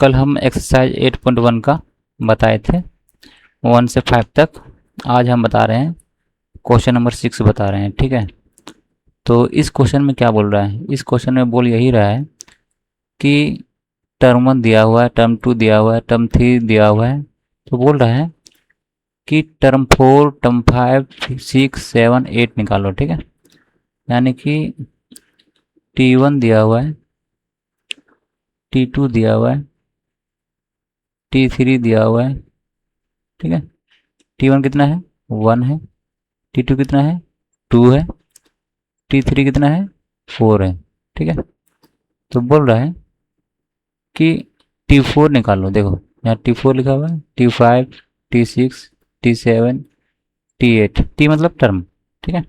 कल हम एक्सरसाइज 8.1 का बताए थे 1 से 5 तक। आज हम बता रहे हैं क्वेश्चन नंबर 6 बता रहे हैं, ठीक है। तो इस क्वेश्चन में क्या बोल रहा है, इस क्वेश्चन में बोल यही रहा है कि टर्म 1 दिया हुआ है, टर्म 2 दिया हुआ है, टर्म 3 दिया हुआ है। तो बोल रहा है कि टर्म 4, टर्म 5, 6, 7, 8 निकालो, ठीक है। यानी कि T1 दिया हुआ है, T2 दिया हुआ है, T3 दिया हुआ है, ठीक है। T1 कितना है, 1 है। T2 कितना है, 2 है। T3 कितना है, 4 है, ठीक है। तो बोल रहा है कि T4 निकालो। देखो यहाँ T4 लिखा हुआ है, T5, T6, T7, T8। T मतलब टर्म, ठीक है।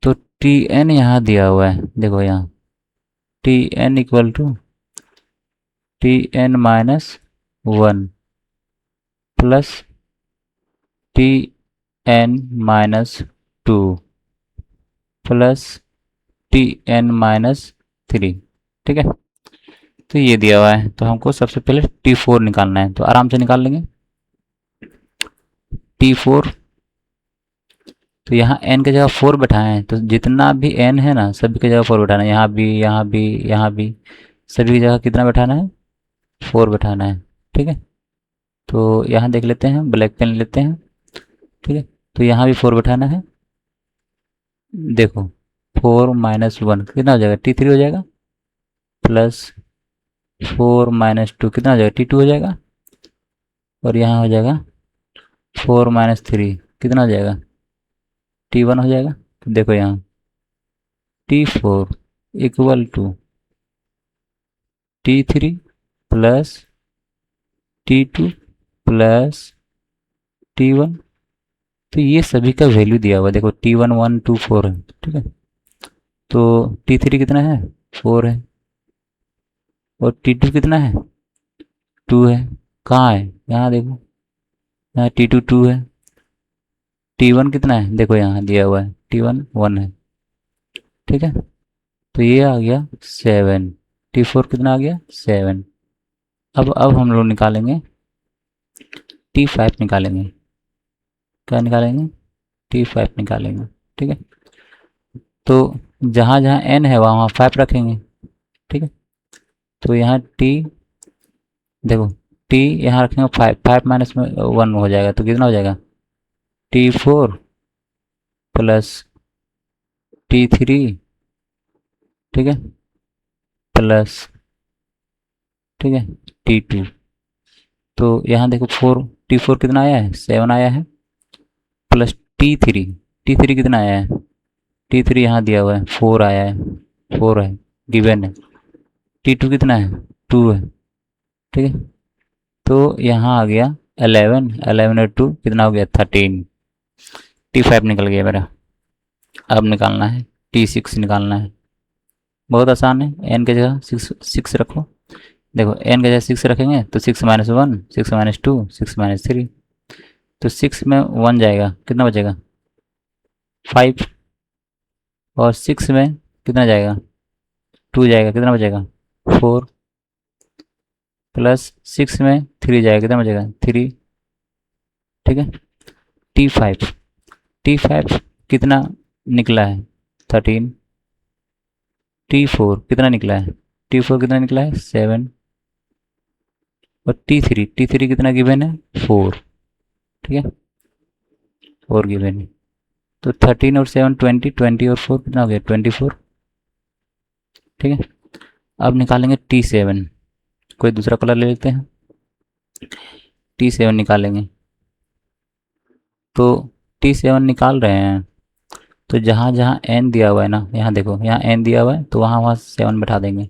तो Tn यहाँ दिया हुआ है, देखो यहाँ Tn equal to Tn minus 1 plus Tn minus 2 plus Tn minus 3, ठीक है। तो ये दिया हुआ है, तो हमको सबसे पहले T4 निकालना है। तो आराम से निकाल लेंगे T4। तो यहाँ n की जगह 4 बैठाए हैं, तो जितना भी n है ना सभी की जगह 4 बैठाना है। यहाँ भी, यहाँ भी, यहाँ भी, सभी की जगह कितना बैठाना है, 4 बैठाना है, ठीक है। तो यहाँ देख लेते हैं, ब्लैक पेन लेते हैं, ठीक है। तो यहाँ भी 4 बैठाना है। देखो 4 माइनस 1 कितना हो जाएगा, T3 हो जाएगा, प्लस 4 माइनस 2 कितना हो जाएगा, T2 हो जाएगा। और यहाँ हो जाएगा 4 माइनस 3 कितना हो जाएगा, T1 हो जाएगा। तो देखो यहाँ T4 equal to T3 plus T2 plus T1। तो ये सभी का वैल्यू दिया हुआ है। देखो T1 1 2 4 है, ठीक है। तो T3 कितना है, 4 है। और T2 कितना है, 2 है। कहाँ है, यहाँ देखो, यहाँ T2 2 है। T1 कितना है, देखो यहाँ दिया हुआ है, T1 1 है, ठीक है। तो ये आ गया 7। T4 कितना आ गया, 7। अब हम लोग निकालेंगे T5 निकालेंगे। क्या निकालेंगे, T5 निकालेंगे, ठीक है। तो जहाँ जहाँ n है वहाँ वहाँ 5 रखेंगे, ठीक है। तो यहाँ T, देखो T यहाँ रखेंगे 5, 5 माइनस में 1 हो जाएगा, तो कितना हो जाएगा, T4 प्लस T3, ठीक है, प्लस, ठीक है, T2। तो यहाँ देखो 4, T4 कितना आया है, 7 आया है, प्लस T3, T3 कितना आया है, T3 यहाँ दिया हुआ है 4 आया है, 4 है, गिवन है। T2 कितना है, 2 है, ठीक है। तो यहाँ आ गया 11, 11 और 2 कितना हो गया, 13। T5 निकल गया मेरा। अब निकालना है T6 निकालना है। बहुत आसान है, n की जगह 6 रखो। देखो n की जगह 6 रखेंगे तो 6 माइनस 1, 6 माइनस 2, 6 माइनस 3। तो 6 में 1 जाएगा, कितना बचेगा, 5। और 6 में कितना जाएगा, 2 जाएगा, कितना बचेगा, 4। प्लस 6 में 3 जाएगा, कितना बचेगा, 3, ठीक है। T5, T5 कितना निकला है, 13। T4 कितना निकला है, T4 कितना निकला है, 7। और T3 कितना गिवन है, 4, ठीक है, 4 गिवन है। तो 13 और 7 20, 20 और 4 कितना हो गया, 24, ठीक है। अब निकालेंगे T7। कोई दूसरा कलर ले लेते हैं, T7 निकालेंगे। तो T7 निकाल रहे हैं, तो जहाँ जहाँ n दिया हुआ है ना, यहाँ देखो यहाँ n दिया हुआ है, तो वहाँ वहाँ 7 बैठा देंगे।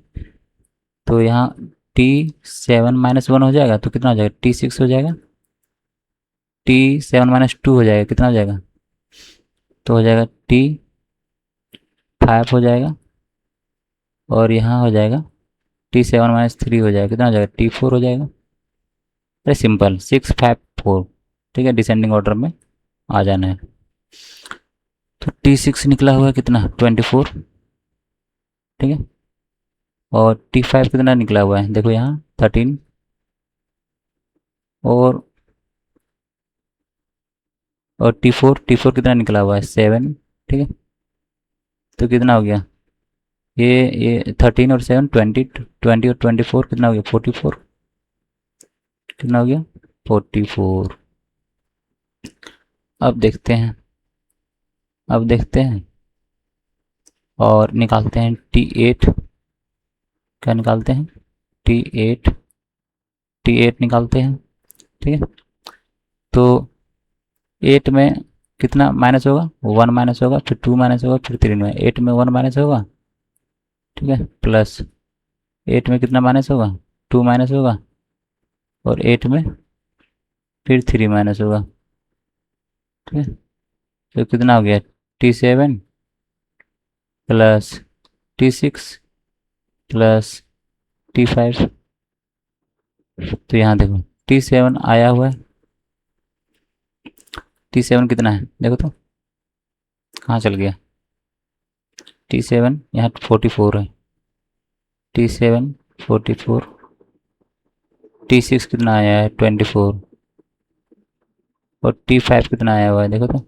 तो यहाँ T7 माइनस 1 हो जाएगा, तो कितना हो जाएगा, T6 हो जाएगा। T7 माइनस 2 हो जाएगा, कितना हो जाएगा, तो हो जाएगा T5 हो जाएगा। और यहाँ हो जाएगा T7 माइनस 3 हो जाएगा, कितना हो जाएगा, T4 हो जाएगा। अरे सिंपल, 6 5 4, ठीक है, डिसेंडिंग ऑर्डर में आ जाना है। तो T6 निकला हुआ है कितना, 24, ठीक है। और T5 कितना निकला हुआ है, देखो यहाँ 13 और T4 कितना निकला हुआ है 7, ठीक है। तो कितना हो गया ये 13 और 7 20 और 24 कितना हो गया 44, कितना हो गया 44। अब देखते हैं और निकालते हैं T8, क्या निकालते हैं T8 निकालते हैं, ठीक है। तो 8 में कितना माइनस होगा 1 माइनस होगा, फिर 2 माइनस होगा, फिर 3 में 8 में 1 माइनस होगा, ठीक है, प्लस 8 में कितना माइनस होगा 2 माइनस होगा, और 8 में फिर 3 माइनस होगा, ठीक है। तो कितना हो गया T7 plus T6 plus T5। तो यहाँ देखो T7 आया हुआ है, T7 कितना है देखो तो, कहाँ चल गया T7, यहाँ 44 है, T7 44, T6 कितना आया है 24, और T5 कितना आया हुआ है देखो तो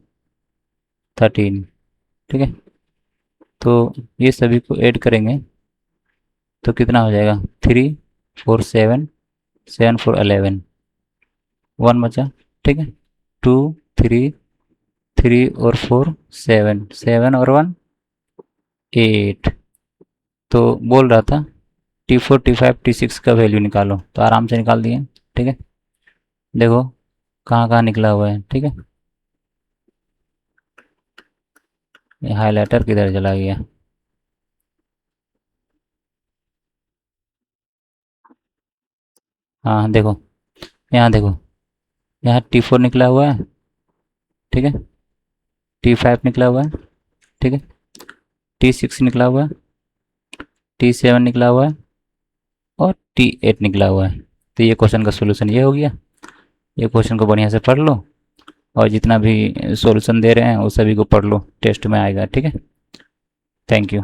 13, ठीक है। तो ये सभी को ऐड करेंगे तो कितना हो जाएगा 3 4 7 7 4 11, 1 बचा, ठीक है। 2 3 3 और 4 7 7 और 1 8। तो बोल रहा था T4 T5 T6 का वैल्यू निकालो, तो आराम से निकाल दिए, ठीक है। देखो कहाँ कहाँ निकला हुआ है, ठीक है। ये हाइलाइटर किधर चला गया, हाँ देखो, यहाँ देखो, यहाँ T4 निकला हुआ है, ठीक है, T5 निकला हुआ है, ठीक है, T6 निकला हुआ है, T7 निकला हुआ है, और T8 निकला हुआ है। तो ये क्वेश्चन का सोल्यूशन ये हो गया। ये क्वेश्चन को बढ़िया से पढ़ लो, और जितना भी सॉल्यूशन दे रहे हैं वो सभी को पढ़ लो, टेस्ट में आएगा, ठीक है। Thank you.